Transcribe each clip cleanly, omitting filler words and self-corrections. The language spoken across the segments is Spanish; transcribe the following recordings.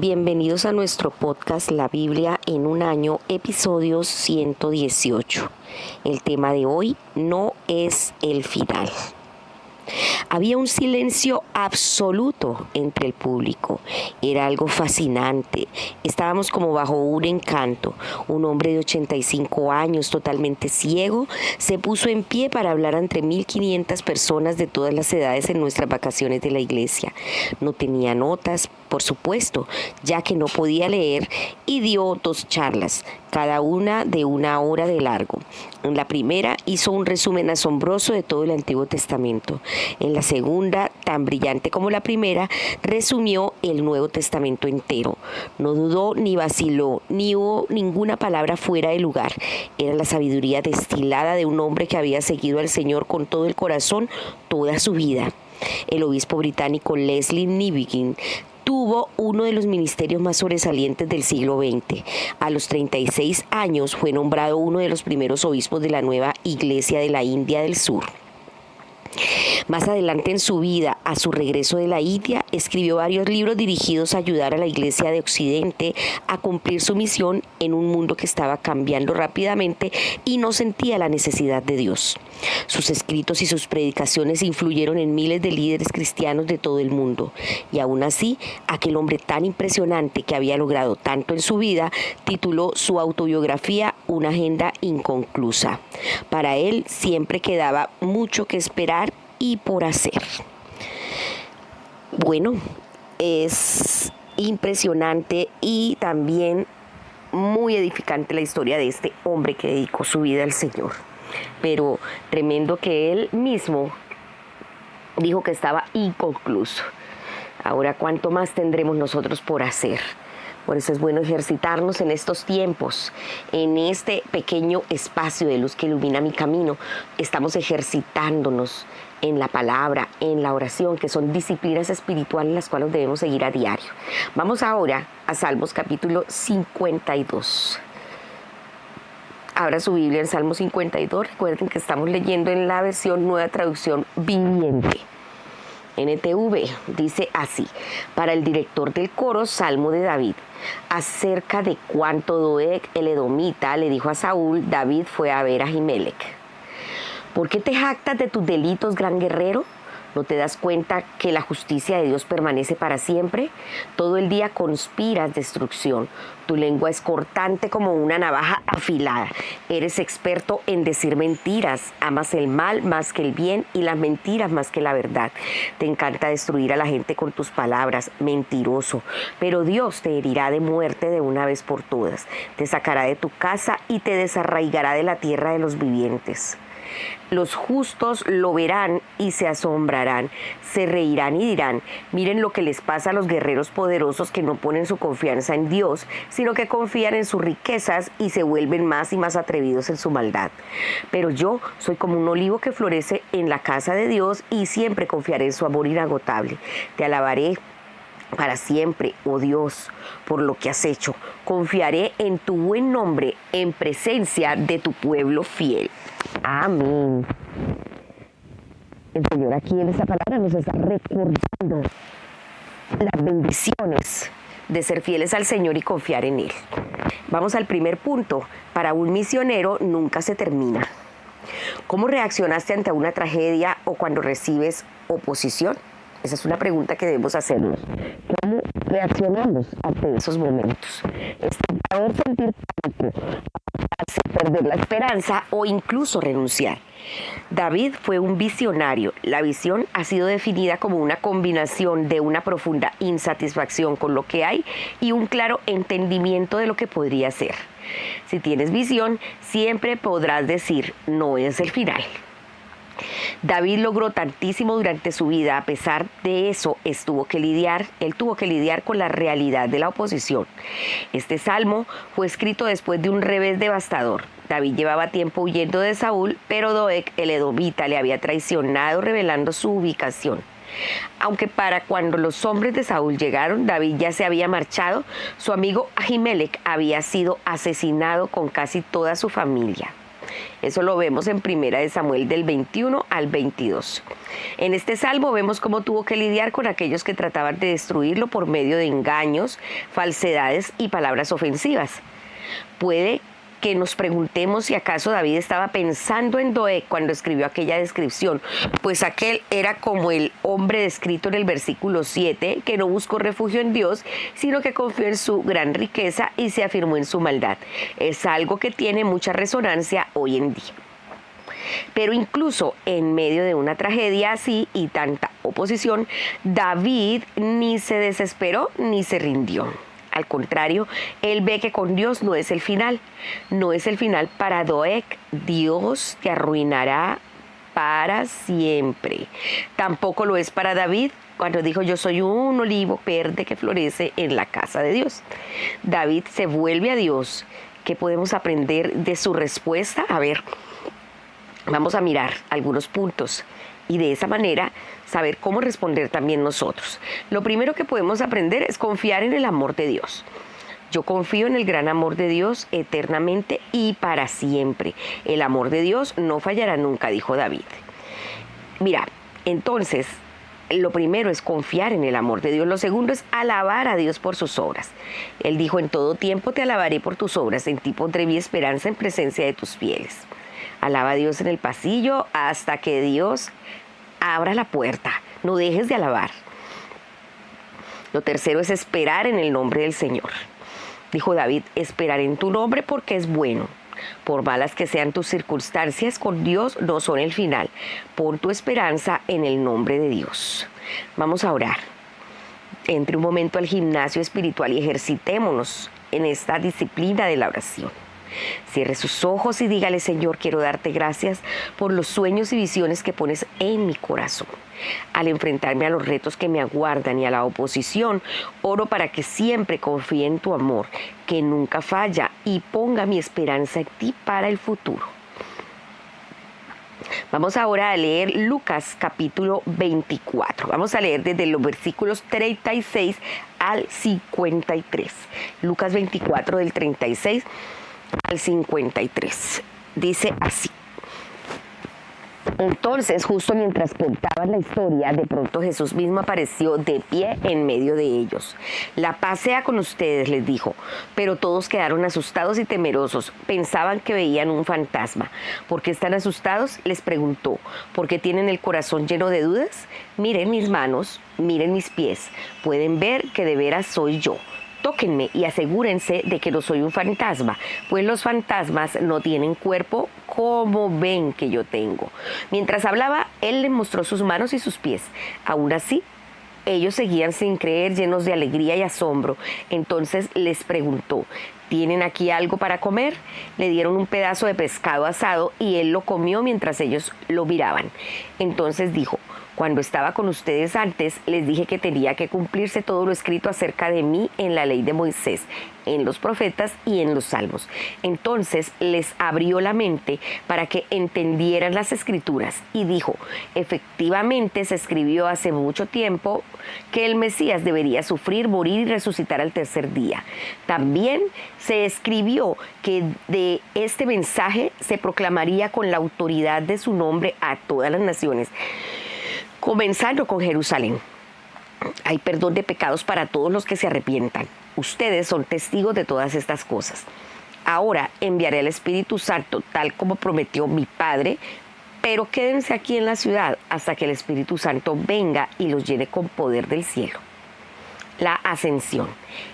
Bienvenidos a nuestro podcast La Biblia en un año, episodio 118. El tema de hoy no es el final. Había un silencio absoluto entre el público. Era algo fascinante. Estábamos como bajo un encanto. Un hombre de 85 años, totalmente ciego, se puso en pie para hablar ante 1,500 personas de todas las edades en nuestras vacaciones de la iglesia. No tenía notas, por supuesto, ya que no podía leer, y dio 2 charlas, cada una de 1 hora de largo. En la primera hizo un resumen asombroso de todo el Antiguo Testamento. En la segunda, tan brillante como la primera, resumió el Nuevo Testamento entero. No dudó ni vaciló, ni hubo ninguna palabra fuera de lugar. Era la sabiduría destilada de un hombre que había seguido al Señor con todo el corazón toda su vida. El obispo británico Leslie Newbigin tuvo uno de los ministerios más sobresalientes del siglo XX. A los 36 años fue nombrado uno de los primeros obispos de la nueva Iglesia de la India del Sur. Más adelante en su vida, a su regreso de la India, escribió varios libros dirigidos a ayudar a la Iglesia de Occidente a cumplir su misión en un mundo que estaba cambiando rápidamente y no sentía la necesidad de Dios. Sus escritos y sus predicaciones influyeron en miles de líderes cristianos de todo el mundo. Y aún así, aquel hombre tan impresionante que había logrado tanto en su vida, tituló su autobiografía Una agenda inconclusa. Para él siempre quedaba mucho que esperar y por hacer. Bueno, es impresionante y también muy edificante la historia de este hombre que dedicó su vida al Señor. Pero tremendo que él mismo dijo que estaba inconcluso. Ahora, ¿cuánto más tendremos nosotros por hacer? Por eso es bueno ejercitarnos en estos tiempos, en este pequeño espacio de luz que ilumina mi camino. Estamos ejercitándonos en la palabra, en la oración, que son disciplinas espirituales las cuales debemos seguir a diario. Vamos ahora a Salmos capítulo 52. Abra su Biblia en Salmo 52. Recuerden que estamos leyendo en la versión Nueva Traducción Viviente. NTV dice así: para el director del coro, Salmo de David. Acerca de cuánto Doeg el edomita le dijo a Saúl, David fue a ver a Ahimelech. ¿Por qué te jactas de tus delitos, gran guerrero? ¿No te das cuenta que la justicia de Dios permanece para siempre? Todo el día conspiras destrucción. Tu lengua es cortante como una navaja afilada. Eres experto en decir mentiras. Amas el mal más que el bien y las mentiras más que la verdad. Te encanta destruir a la gente con tus palabras, mentiroso. Pero Dios te herirá de muerte de una vez por todas. Te sacará de tu casa y te desarraigará de la tierra de los vivientes. Los justos lo verán y se asombrarán, se reirán y dirán, miren lo que les pasa a los guerreros poderosos que no ponen su confianza en Dios, sino que confían en sus riquezas y se vuelven más y más atrevidos en su maldad. Pero yo soy como un olivo que florece en la casa de Dios y siempre confiaré en su amor inagotable. Te alabaré para siempre, oh Dios, por lo que has hecho. Confiaré en tu buen nombre en presencia de tu pueblo fiel. Amén. El Señor aquí en esta palabra nos está recordando las bendiciones de ser fieles al Señor y confiar en Él. Vamos al primer punto. Para un misionero nunca se termina. ¿Cómo reaccionaste ante una tragedia o cuando recibes oposición? Esa es una pregunta que debemos hacernos. ¿Cómo reaccionamos ante esos momentos? Es tentador sentir pánico, perder la esperanza o incluso renunciar. David fue un visionario. La visión ha sido definida como una combinación de una profunda insatisfacción con lo que hay y un claro entendimiento de lo que podría ser. Si tienes visión, siempre podrás decir, no es el final. David logró tantísimo durante su vida. A pesar de eso, él tuvo que lidiar con la realidad de la oposición. Este salmo fue escrito después de un revés devastador. David llevaba tiempo huyendo de Saúl, pero Doeg, el edomita, le había traicionado revelando su ubicación. Aunque para cuando los hombres de Saúl llegaron, David ya se había marchado, su amigo Ahimelech había sido asesinado con casi toda su familia. Eso lo vemos en 1 Samuel del 21 al 22. En este salmo vemos cómo tuvo que lidiar con aquellos que trataban de destruirlo por medio de engaños, falsedades y palabras ofensivas. Puede que nos preguntemos si acaso David estaba pensando en Doeg cuando escribió aquella descripción, pues aquel era como el hombre descrito en el versículo 7, que no buscó refugio en Dios, sino que confió en su gran riqueza y se afirmó en su maldad. Es algo que tiene mucha resonancia hoy en día. Pero incluso en medio de una tragedia así y tanta oposición, David ni se desesperó ni se rindió. Al contrario, él ve que con Dios no es el final. No es el final para Doeg. Dios te arruinará para siempre. Tampoco lo es para David cuando dijo: yo soy un olivo verde que florece en la casa de Dios. David se vuelve a Dios. ¿Qué podemos aprender de su respuesta? A ver, vamos a mirar algunos puntos y de esa manera saber cómo responder también nosotros. Lo primero que podemos aprender es confiar en el amor de Dios. Yo confío en el gran amor de Dios eternamente y para siempre. El amor de Dios no fallará nunca, dijo David. Mira, entonces, lo primero es confiar en el amor de Dios. Lo segundo es alabar a Dios por sus obras. Él dijo: en todo tiempo te alabaré por tus obras, en ti pondré mi esperanza en presencia de tus fieles. Alaba a Dios en el pasillo hasta que Dios abra la puerta. No dejes de alabar. Lo tercero es esperar en el nombre del Señor. Dijo David: esperaré en tu nombre porque es bueno. Por malas que sean tus circunstancias, con Dios no son el final. Pon tu esperanza en el nombre de Dios. Vamos a orar. Entre un momento al gimnasio espiritual y ejercitémonos en esta disciplina de la oración. Cierre sus ojos y dígale: Señor, quiero darte gracias por los sueños y visiones que pones en mi corazón. Al enfrentarme a los retos que me aguardan y a la oposición, oro para que siempre confíe en tu amor, que nunca falla, y ponga mi esperanza en ti para el futuro. Vamos ahora a leer Lucas capítulo 24. Vamos a leer desde los versículos 36 al 53. Lucas 24 del 36 al 53. Dice así: entonces, justo mientras contaban la historia, de pronto Jesús mismo apareció de pie en medio de ellos. La paz sea con ustedes, les dijo. Pero todos quedaron asustados y temerosos. Pensaban que veían un fantasma. ¿Por qué están asustados?, les preguntó. ¿Por qué tienen el corazón lleno de dudas? Miren mis manos, miren mis pies. Pueden ver que de veras soy yo. Tóquenme y asegúrense de que no soy un fantasma, pues los fantasmas no tienen cuerpo como ven que yo tengo. Mientras hablaba, él les mostró sus manos y sus pies. Aún así, ellos seguían sin creer, llenos de alegría y asombro. Entonces les preguntó: ¿tienen aquí algo para comer? Le dieron un pedazo de pescado asado y él lo comió mientras ellos lo miraban. Entonces dijo: cuando estaba con ustedes antes, les dije que tenía que cumplirse todo lo escrito acerca de mí en la ley de Moisés, en los profetas y en los salmos. Entonces les abrió la mente para que entendieran las escrituras y dijo: efectivamente se escribió hace mucho tiempo que el Mesías debería sufrir, morir y resucitar al tercer día. También se escribió que de este mensaje se proclamaría con la autoridad de su nombre a todas las naciones, comenzando con Jerusalén. Hay perdón de pecados para todos los que se arrepientan. Ustedes son testigos de todas estas cosas. Ahora enviaré al Espíritu Santo, tal como prometió mi Padre, pero quédense aquí en la ciudad hasta que el Espíritu Santo venga y los llene con poder del cielo. La ascensión.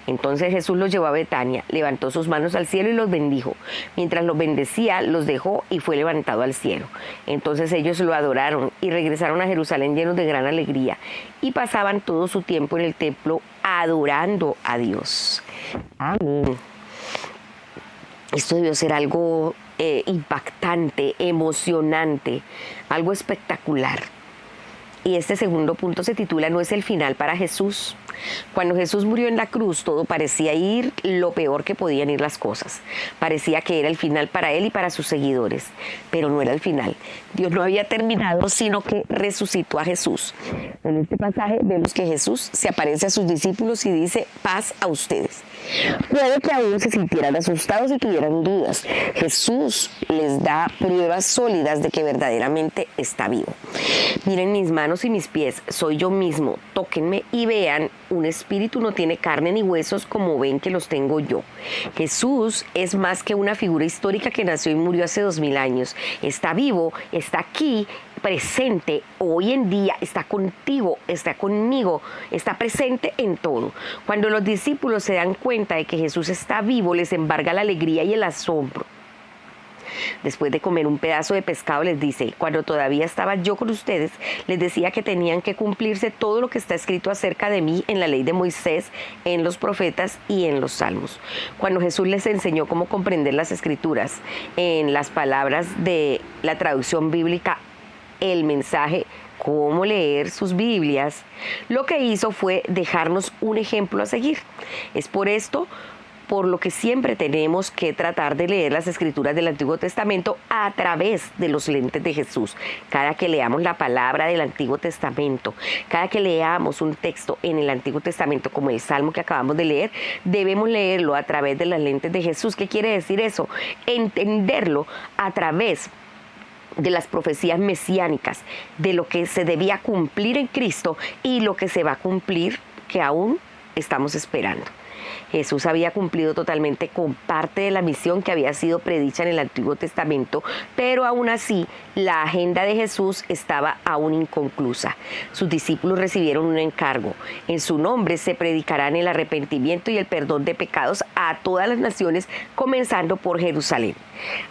Entonces Jesús los llevó a Betania, levantó sus manos al cielo y los bendijo. Mientras los bendecía, los dejó y fue levantado al cielo. Entonces ellos lo adoraron y regresaron a Jerusalén llenos de gran alegría y pasaban todo su tiempo en el templo adorando a Dios. Amén. Esto debió ser algo impactante, emocionante, algo espectacular. Y este segundo punto se titula: no es el final para Jesús. Cuando Jesús murió en la cruz, todo parecía ir lo peor que podían ir las cosas. Parecía que era el final para él y para sus seguidores, pero no era el final. Dios no había terminado, sino que resucitó a Jesús. En este pasaje vemos que Jesús se aparece a sus discípulos y dice: paz a ustedes. Puede que aún se sintieran asustados y tuvieran dudas. Jesús les da pruebas sólidas de que verdaderamente está vivo. Miren mis manos y mis pies, soy yo mismo, tóquenme y vean, un espíritu no tiene carne ni huesos como ven que los tengo yo. Jesús es más que una figura histórica que nació y murió hace 2000 años. Está vivo, está aquí, presente, hoy en día, está contigo, está conmigo, está presente en todo. Cuando los discípulos se dan cuenta de que Jesús está vivo, les embarga la alegría y el asombro. Después de comer un pedazo de pescado les dice: cuando todavía estaba yo con ustedes, les decía que tenían que cumplirse todo lo que está escrito acerca de mí en la ley de Moisés, en los profetas y en los salmos. Cuando Jesús les enseñó cómo comprender las escrituras, en las palabras de la traducción bíblica, el mensaje, cómo leer sus Biblias, lo que hizo fue dejarnos un ejemplo a seguir. Es por esto por lo que siempre tenemos que tratar de leer las escrituras del Antiguo Testamento a través de los lentes de Jesús. Cada que leamos la palabra del Antiguo Testamento, cada que leamos un texto en el Antiguo Testamento, como el Salmo que acabamos de leer, debemos leerlo a través de las lentes de Jesús. ¿Qué quiere decir eso? Entenderlo a través de las profecías mesiánicas, de lo que se debía cumplir en Cristo y lo que se va a cumplir que aún estamos esperando. Jesús había cumplido totalmente con parte de la misión que había sido predicha en el Antiguo Testamento, pero aún así la agenda de Jesús estaba aún inconclusa. Sus discípulos recibieron un encargo. En su nombre se predicarán el arrepentimiento y el perdón de pecados a todas las naciones, comenzando por Jerusalén.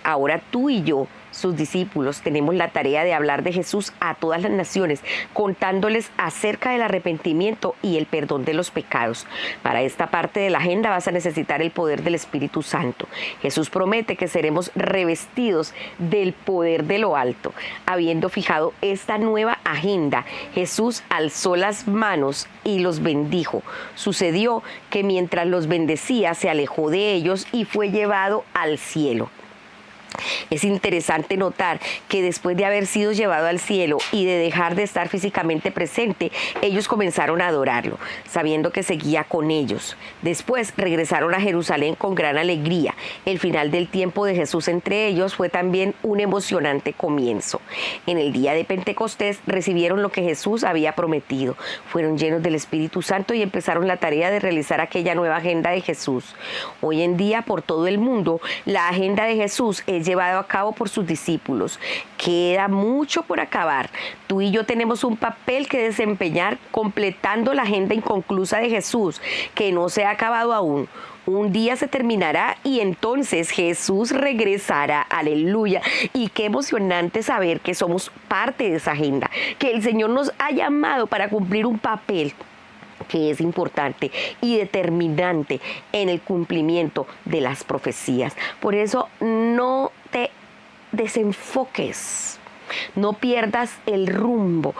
Ahora tú y yo, sus discípulos, tenemos la tarea de hablar de Jesús a todas las naciones, contándoles acerca del arrepentimiento y el perdón de los pecados. Para esta parte de la agenda vas a necesitar el poder del Espíritu Santo. Jesús promete que seremos revestidos del poder de lo alto. Habiendo fijado esta nueva agenda, Jesús alzó las manos y los bendijo. Sucedió que mientras los bendecía, se alejó de ellos y fue llevado al cielo. Es interesante notar que después de haber sido llevado al cielo y de dejar de estar físicamente presente, ellos comenzaron a adorarlo, sabiendo que seguía con ellos. Después regresaron a Jerusalén con gran alegría. El final del tiempo de Jesús entre ellos fue también un emocionante comienzo. En el día de Pentecostés recibieron lo que Jesús había prometido. Fueron llenos del Espíritu Santo y empezaron la tarea de realizar aquella nueva agenda de Jesús. Hoy en día, por todo el mundo, la agenda de Jesús es llevado a cabo por sus discípulos. Queda mucho por acabar. Tú y yo tenemos un papel que desempeñar completando la agenda inconclusa de Jesús, que no se ha acabado aún. Un día se terminará y entonces Jesús regresará. Aleluya. Y qué emocionante saber que somos parte de esa agenda, que el Señor nos ha llamado para cumplir un papel que es importante y determinante en el cumplimiento de las profecías. Por eso no te desenfoques, no pierdas el rumbo.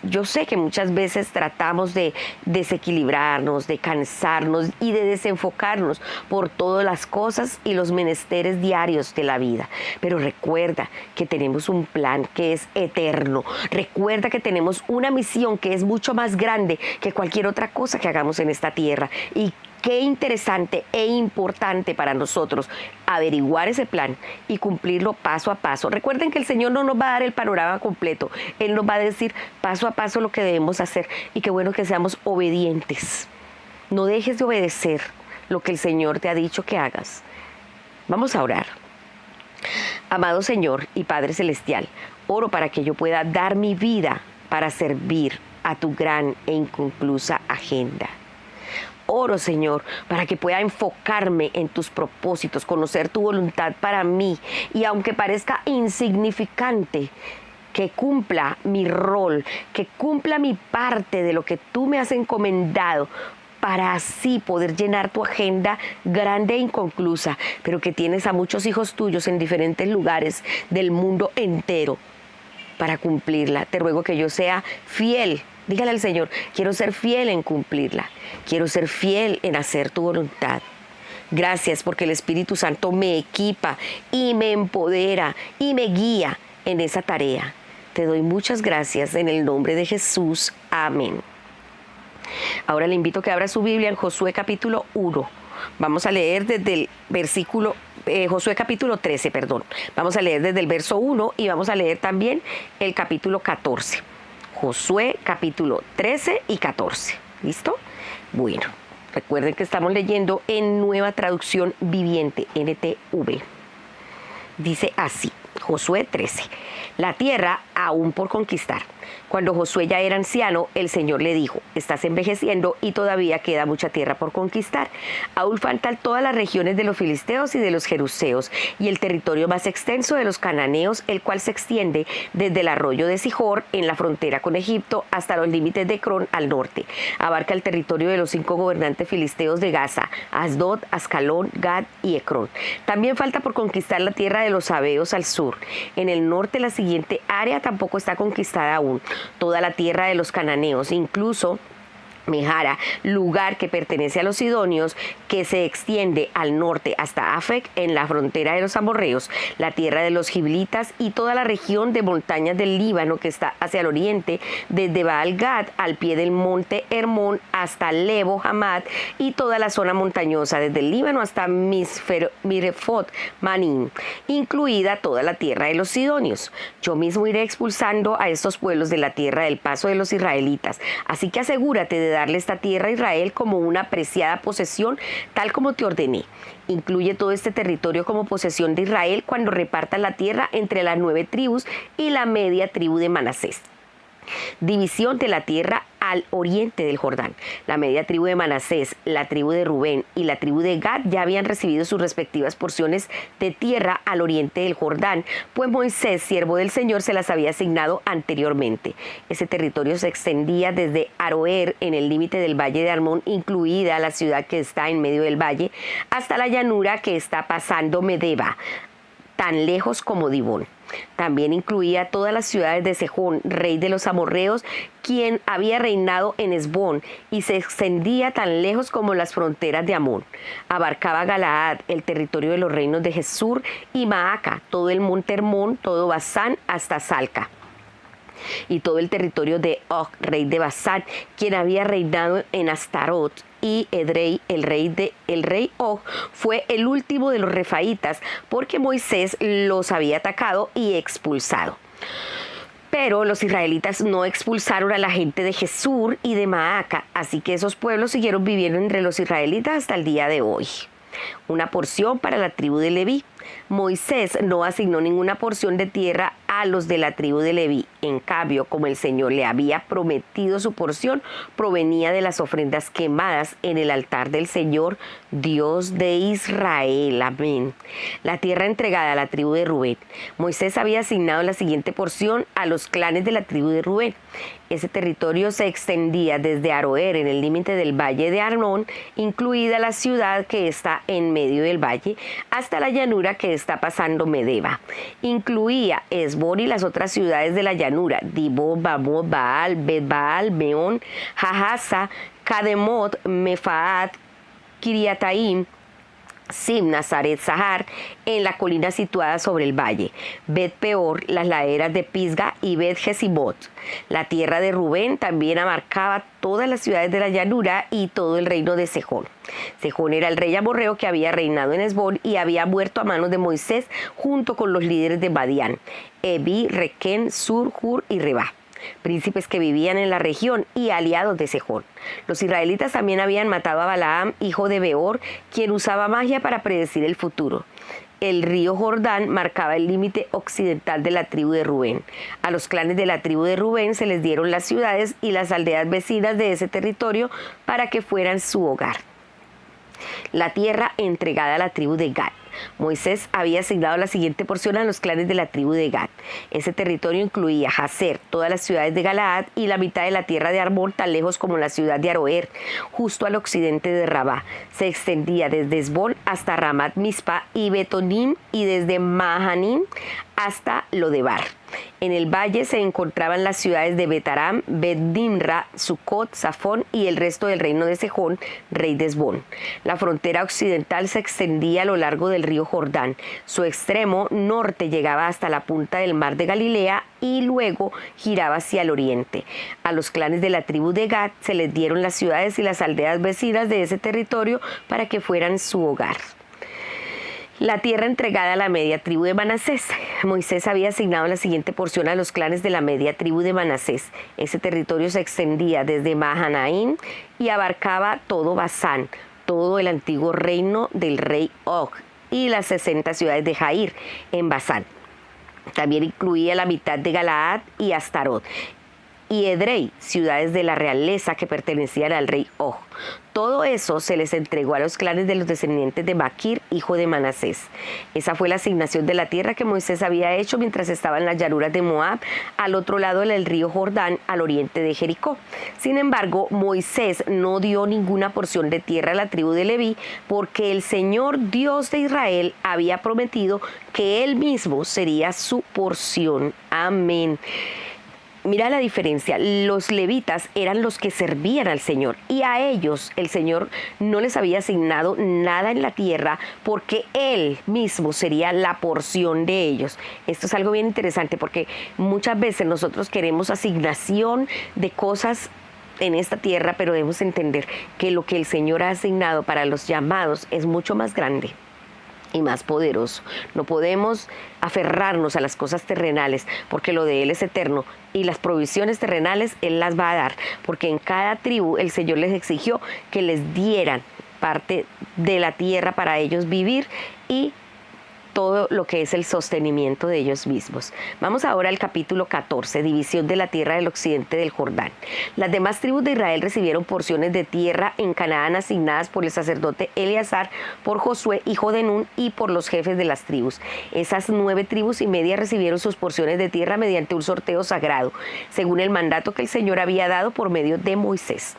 Yo sé que muchas veces tratamos de desequilibrarnos, de cansarnos y de desenfocarnos por todas las cosas y los menesteres diarios de la vida. Pero recuerda que tenemos un plan que es eterno. Recuerda que tenemos una misión que es mucho más grande que cualquier otra cosa que hagamos en esta tierra. Y qué interesante e importante para nosotros averiguar ese plan y cumplirlo paso a paso. Recuerden que el Señor no nos va a dar el panorama completo. Él nos va a decir paso a paso lo que debemos hacer, y qué bueno que seamos obedientes. No dejes de obedecer lo que el Señor te ha dicho que hagas. Vamos a orar. Amado Señor y Padre Celestial, oro para que yo pueda dar mi vida para servir a tu gran e inconclusa agenda. Oro, Señor, para que pueda enfocarme en tus propósitos, conocer tu voluntad para mí, y aunque parezca insignificante, que cumpla mi rol, que cumpla mi parte de lo que tú me has encomendado, para así poder llenar tu agenda grande e inconclusa, pero que tienes a muchos hijos tuyos en diferentes lugares del mundo entero para cumplirla. Te ruego que yo sea fiel Dígale al Señor, quiero ser fiel en cumplirla, quiero ser fiel en hacer tu voluntad. Gracias porque el Espíritu Santo me equipa y me empodera y me guía en esa tarea. Te doy muchas gracias en el nombre de Jesús. Amén. Ahora le invito a que abra su Biblia en Josué capítulo 1. Vamos a leer desde el versículo, Josué capítulo 13, perdón. Vamos a leer desde el verso 1 y vamos a leer también el capítulo 14. Josué capítulo 13 y 14. ¿Listo? Bueno, recuerden que estamos leyendo en Nueva Traducción Viviente, NTV. Dice así, Josué 13. La tierra aún por conquistar. Cuando Josué ya era anciano, el Señor le dijo, estás envejeciendo y todavía queda mucha tierra por conquistar. Aún faltan todas las regiones de los filisteos y de los jeruseos y el territorio más extenso de los cananeos, el cual se extiende desde el arroyo de Sihor en la frontera con Egipto hasta los límites de Ecrón al norte. Abarca el territorio de los 5 gobernantes filisteos de Gaza, Asdod, Ascalón, Gad y Ecrón. También falta por conquistar la tierra de los sabeos al sur. En el norte la siguiente área tampoco está conquistada aún. Toda la tierra de los cananeos, incluso Mejara, lugar que pertenece a los sidonios, que se extiende al norte hasta Afec, en la frontera de los amorreos, la tierra de los giblitas y toda la región de montañas del Líbano que está hacia el oriente, desde Baal-Gad al pie del monte Hermón hasta Lebo Hamad y toda la zona montañosa desde el Líbano hasta Mirefot Manim, incluida toda la tierra de los sidonios. Yo mismo iré expulsando a estos pueblos de la tierra del paso de los israelitas, así que asegúrate de darle esta tierra a Israel como una preciada posesión, tal como te ordené. Incluye todo este territorio como posesión de Israel cuando repartas la tierra entre las 9 tribus y la media tribu de Manasés. División de la tierra al oriente del Jordán. La media tribu de Manasés, la tribu de Rubén y la tribu de Gad ya habían recibido sus respectivas porciones de tierra al oriente del Jordán, pues Moisés, siervo del Señor, se las había asignado anteriormente. Ese territorio se extendía desde Aroer, en el límite del valle de Armón, incluida la ciudad que está en medio del valle, hasta la llanura que está pasando Medeba, tan lejos como Dibón. También incluía todas las ciudades de Sejón, rey de los amorreos, quien había reinado en Hesbón, y se extendía tan lejos como las fronteras de Amón. Abarcaba Galaad, el territorio de los reinos de Jesur y Maaca, todo el monte Hermón, todo Basán hasta Salca, y todo el territorio de Og, rey de Basán, quien había reinado en Astarot, y Edrei, el rey Og, fue el último de los refaítas, porque Moisés los había atacado y expulsado. Pero los israelitas no expulsaron a la gente de Jesur y de Maaca, así que esos pueblos siguieron viviendo entre los israelitas hasta el día de hoy. Una porción para la tribu de Leví. Moisés no asignó ninguna porción de tierra a los de la tribu de Leví. En cambio, como el Señor le había prometido, su porción provenía de las ofrendas quemadas en el altar del Señor, Dios de Israel. Amén. La tierra entregada a la tribu de Rubén. Moisés había asignado la siguiente porción a los clanes de la tribu de Rubén. Ese territorio se extendía desde Aroer, en el límite del valle de Arnón, incluida la ciudad que está en medio del valle, hasta la llanura que está pasando Medeba. Incluía Hesbón y las otras ciudades de la llanura, Dibón, Bamot, Baal, Bet-Baal, Meón, Jahasa, Kademot, Mefaat, Kiriataim, Simna, Zaret, Sahar, en la colina situada sobre el valle, Bet Peor, las laderas de Pisga y Bet Jesibot. La tierra de Rubén también abarcaba todas las ciudades de la llanura y todo el reino de Sejón. Sejón era el rey amorreo que había reinado en Hesbón y había muerto a manos de Moisés junto con los líderes de Madián, Evi, Requén, Sur, Hur y Reba, príncipes que vivían en la región y aliados de Sejón. Los israelitas también habían matado a Balaam, hijo de Beor, quien usaba magia para predecir el futuro. El río Jordán marcaba el límite occidental de la tribu de Rubén. A los clanes de la tribu de Rubén se les dieron las ciudades y las aldeas vecinas de ese territorio para que fueran su hogar. La tierra entregada a la tribu de Gad. Moisés había asignado la siguiente porción a los clanes de la tribu de Gad. Ese territorio incluía Jazer, todas las ciudades de Galaad y la mitad de la tierra de Armón, tan lejos como la ciudad de Aroer, justo al occidente de Rabá. Se extendía desde Hesbón hasta Ramat Mizpa y Betonim, y desde Mahanim hasta Lodebar. En el valle se encontraban las ciudades de Bet-Aram, Bet-Nimra, Sucot, Safón y el resto del reino de Sejón, rey de Hesbón. La frontera occidental se extendía a lo largo del río Jordán. Su extremo norte llegaba hasta la punta del mar de Galilea y luego giraba hacia el oriente. A los clanes de la tribu de Gad se les dieron las ciudades y las aldeas vecinas de ese territorio para que fueran su hogar. La tierra entregada a la media tribu de Manasés. Moisés había asignado la siguiente porción a los clanes de la media tribu de Manasés. Ese territorio se extendía desde Mahanaim y abarcaba todo Basán, todo el antiguo reino del rey Og y las 60 ciudades de Jair en Basán. También incluía la mitad de Galaad y Astarot y Edrei, ciudades de la realeza que pertenecían al rey Og. Todo eso se les entregó a los clanes de los descendientes de Maquir, hijo de Manasés. Esa fue la asignación de la tierra que Moisés había hecho mientras estaba en las llanuras de Moab, al otro lado del río Jordán, al oriente de Jericó. Sin embargo, Moisés no dio ninguna porción de tierra a la tribu de Leví, porque el Señor Dios de Israel había prometido que Él mismo sería su porción. Amén. Mira la diferencia, los levitas eran los que servían al Señor y a ellos el Señor no les había asignado nada en la tierra porque Él mismo sería la porción de ellos. Esto es algo bien interesante porque muchas veces nosotros queremos asignación de cosas en esta tierra, pero debemos entender que lo que el Señor ha asignado para los llamados es mucho más grande y más poderoso. No podemos aferrarnos a las cosas terrenales porque lo de Él es eterno y las provisiones terrenales Él las va a dar, porque en cada tribu el Señor les exigió que les dieran parte de la tierra para ellos vivir y todo lo que es el sostenimiento de ellos mismos. Vamos ahora al capítulo 14, división de la tierra del occidente del Jordán. Las demás tribus de Israel recibieron porciones de tierra en Canaán asignadas por el sacerdote Eleazar, por Josué, hijo de Nun, y por los jefes de las tribus. Esas 9 tribus y media recibieron sus porciones de tierra mediante un sorteo sagrado, según el mandato que el Señor había dado por medio de Moisés.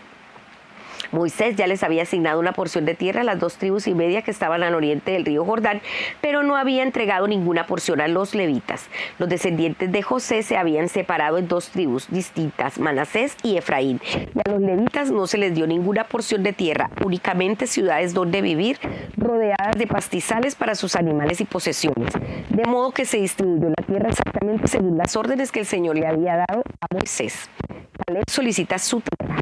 Moisés ya les había asignado una porción de tierra a las 2 tribus y media que estaban al oriente del río Jordán, pero no había entregado ninguna porción a los levitas. Los descendientes de José se habían separado en 2 tribus distintas, Manasés y Efraín. Y a los levitas no se les dio ninguna porción de tierra, únicamente ciudades donde vivir, rodeadas de pastizales para sus animales y posesiones. De modo que se distribuyó la tierra exactamente según las órdenes que el Señor le había dado a Moisés. Caleb solicita su tierra.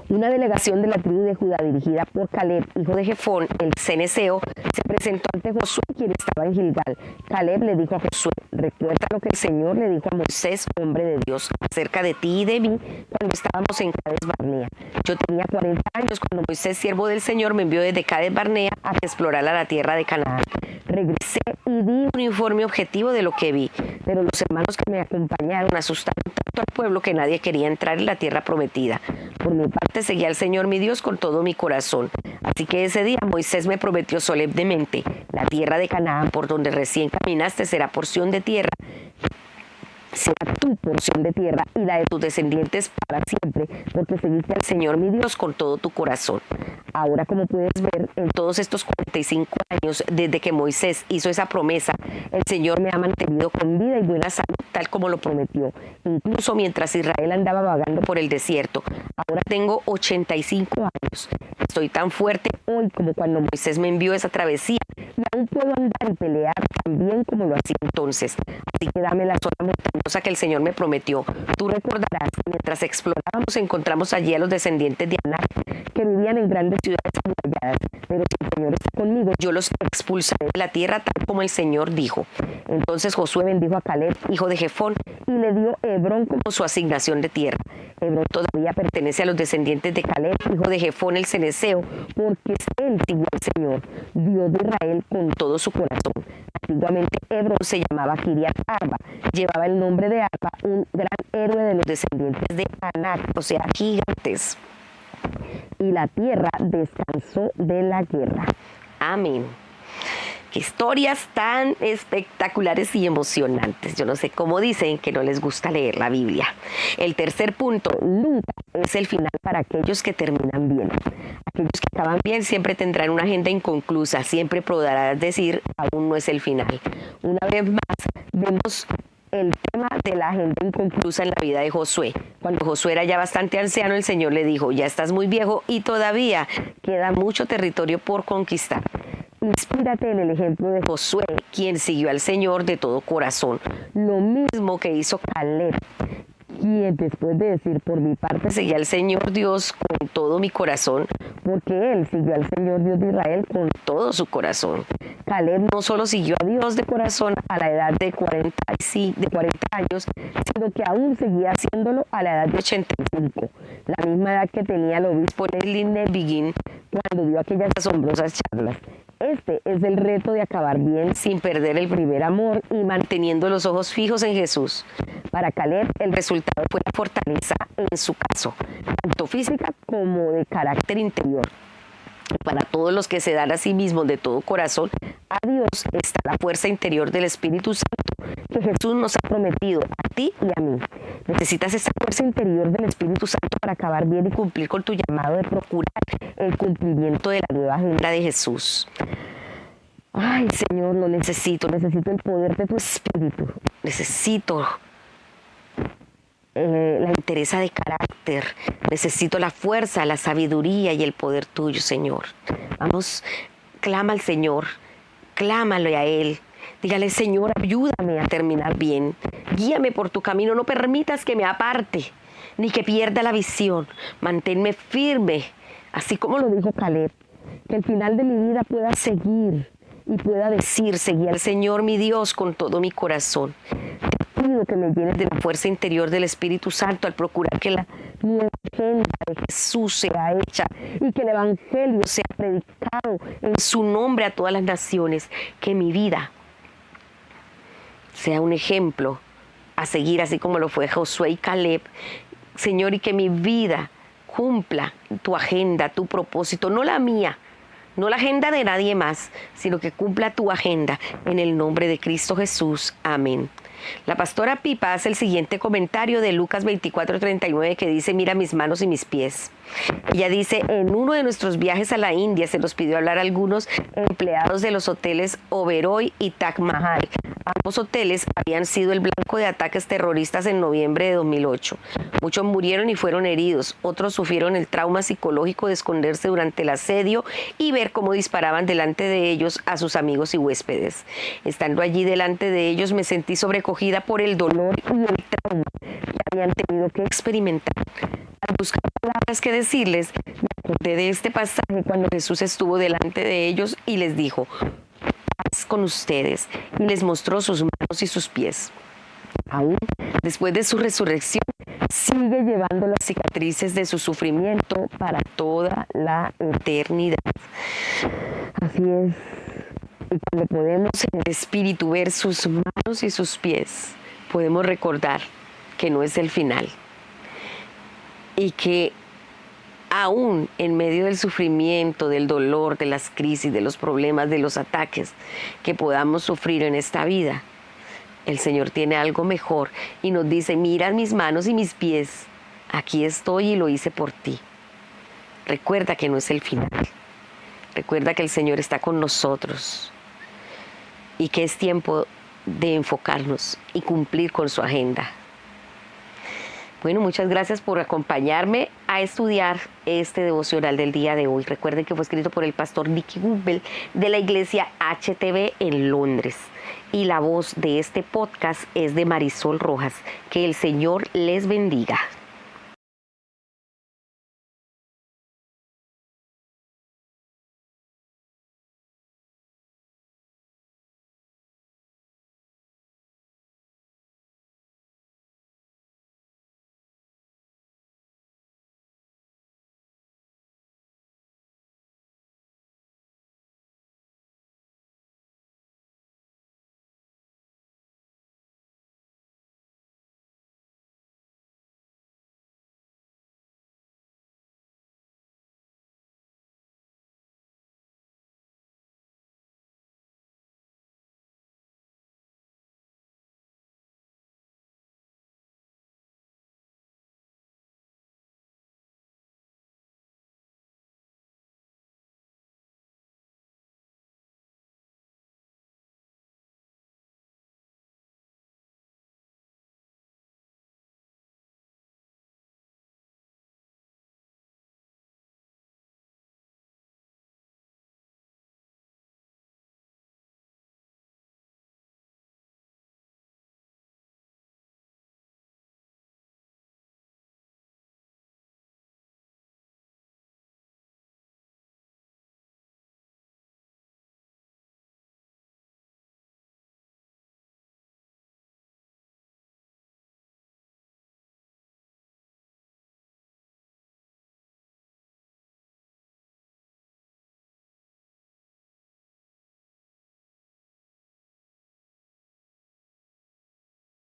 Una delegación de la tribu de Judá dirigida por Caleb, hijo de Jefón, el ceneseo, se presentó ante Josué, quien estaba en Gilgal. Caleb le dijo a Josué: recuerda lo que el Señor le dijo a Moisés, hombre de Dios, acerca de ti y de mí cuando estábamos en Cades Barnea. Yo tenía 40 años cuando Moisés, siervo del Señor, me envió desde Cades Barnea a que explorara la tierra de Canaán. Regresé y di un informe objetivo de lo que vi, pero los hermanos que me acompañaron asustaron tanto al pueblo que nadie quería entrar en la tierra prometida. Por mi parte seguí al Señor mi Dios con todo mi corazón. Así que ese día Moisés me prometió solemnemente: la tierra de Canaán por donde recién caminaste será porción de tierra, será tu porción de tierra y la de tus descendientes para siempre, porque seguiste al Señor mi Dios con todo tu corazón. Ahora, como puedes ver, en todos estos 45 años desde que Moisés hizo esa promesa, el Señor me ha mantenido con vida y buena salud, tal como lo prometió, incluso mientras Israel andaba vagando por el desierto. Ahora tengo 85 años. Estoy tan fuerte hoy como cuando Moisés me envió esa travesía y aún puedo andar y pelear tan bien como lo hacía entonces. Así que dame la zona montañosa que el Señor me prometió. Tú recordarás que mientras explorábamos encontramos allí a los descendientes de Anak, que vivían en grandes ciudades amuralladas, pero si el Señor está conmigo, yo los expulsaré de la tierra tal como el Señor dijo. Entonces Josué bendijo a Caleb, hijo de Jefón, y le dio Hebrón como su asignación de tierra. Hebrón todavía pertenece a los descendientes de Caleb, hijo de Jefón el ceneseo, porque él siguió al Señor, Dios de Israel, con todo su corazón. Antiguamente Hebrón se llamaba Kiriat Arba, llevaba el nombre de Arba, un gran héroe de los descendientes de Anak, o sea, gigantes. Y la tierra descansó de la guerra. Amén. Qué historias tan espectaculares y emocionantes. Yo no sé cómo dicen que no les gusta leer la Biblia. El tercer punto: nunca es el final para aquellos que terminan bien. Aquellos que acaban bien siempre tendrán una agenda inconclusa, siempre podrán decir: aún no es el final. Una vez más, vemos el tema de la agenda inconclusa en la vida de Josué. Cuando Josué era ya bastante anciano, el Señor le dijo, ya estás muy viejo y todavía queda mucho territorio por conquistar. Inspírate en el ejemplo de Josué, quien siguió al Señor de todo corazón. Lo mismo que hizo Caleb, quien después de decir, por mi parte seguí al Señor Dios con todo mi corazón, porque él siguió al Señor Dios de Israel con todo su corazón. Caleb no solo siguió a Dios de corazón a la edad de 40 años, sino que aún seguía haciéndolo a la edad de 85, la misma edad que tenía el obispo Leslie Newbigin cuando dio aquellas asombrosas charlas. Este es el reto de acabar bien sin perder el primer amor y manteniendo los ojos fijos en Jesús. Para Caleb, el resultado fue la fortaleza en su caso, tanto física como de carácter interior. Para todos los que se dan a sí mismos de todo corazón, a Dios está la fuerza interior del Espíritu Santo que Jesús nos ha prometido a ti y a mí. Necesitas esa fuerza interior del Espíritu Santo para acabar bien y cumplir con tu llamado de procurar el cumplimiento de la nueva agenda de Jesús. Ay, Señor, lo necesito el poder de tu Espíritu. Necesito la entereza de carácter, necesito la fuerza, la sabiduría y el poder tuyo, Señor. Vamos, clama al Señor, clámale a Él. Dígale, Señor, ayúdame a terminar bien. Guíame por tu camino, no permitas que me aparte, ni que pierda la visión. Manténme firme, así como lo dijo Caleb, que al final de mi vida pueda seguir y pueda decir, seguí al Señor mi Dios con todo mi corazón. Te pido que me llenes de la fuerza interior del Espíritu Santo al procurar que la nueva agenda de Jesús sea hecha y que el Evangelio sea predicado en su nombre a todas las naciones. Que mi vida sea un ejemplo a seguir, así como lo fue Josué y Caleb, Señor, y que mi vida cumpla tu agenda, tu propósito, no la mía, no la agenda de nadie más, sino que cumpla tu agenda en el nombre de Cristo Jesús. Amén. La pastora Pipa hace el siguiente comentario de Lucas 24:39 que dice, mira mis manos y mis pies. Ella dice, en uno de nuestros viajes a la India se nos pidió hablar a algunos empleados de los hoteles Oberoi y Taj Mahal. Ambos hoteles habían sido el blanco de ataques terroristas en noviembre de 2008. Muchos murieron y fueron heridos. Otros sufrieron el trauma psicológico de esconderse durante el asedio y ver cómo disparaban delante de ellos a sus amigos y huéspedes. Estando allí delante de ellos me sentí sobrecogida por el dolor y el trauma que habían tenido que experimentar. Al buscar palabras que decirles, me acordé de este pasaje cuando Jesús estuvo delante de ellos y les dijo, paz con ustedes, y les mostró sus manos y sus pies. Aún después de su resurrección, sigue llevando las cicatrices de su sufrimiento para toda la eternidad. Así es. Y cuando podemos en el Espíritu ver sus manos y sus pies, podemos recordar que no es el final. Y que aún en medio del sufrimiento, del dolor, de las crisis, de los problemas, de los ataques que podamos sufrir en esta vida, el Señor tiene algo mejor y nos dice, mira mis manos y mis pies, aquí estoy y lo hice por ti. Recuerda que no es el final. Recuerda que el Señor está con nosotros y que es tiempo de enfocarnos y cumplir con su agenda. Bueno, muchas gracias por acompañarme a estudiar este devocional del día de hoy. Recuerden que fue escrito por el pastor Nicky Gumbel de la iglesia HTV en Londres. Y la voz de este podcast es de Marisol Rojas. Que el Señor les bendiga.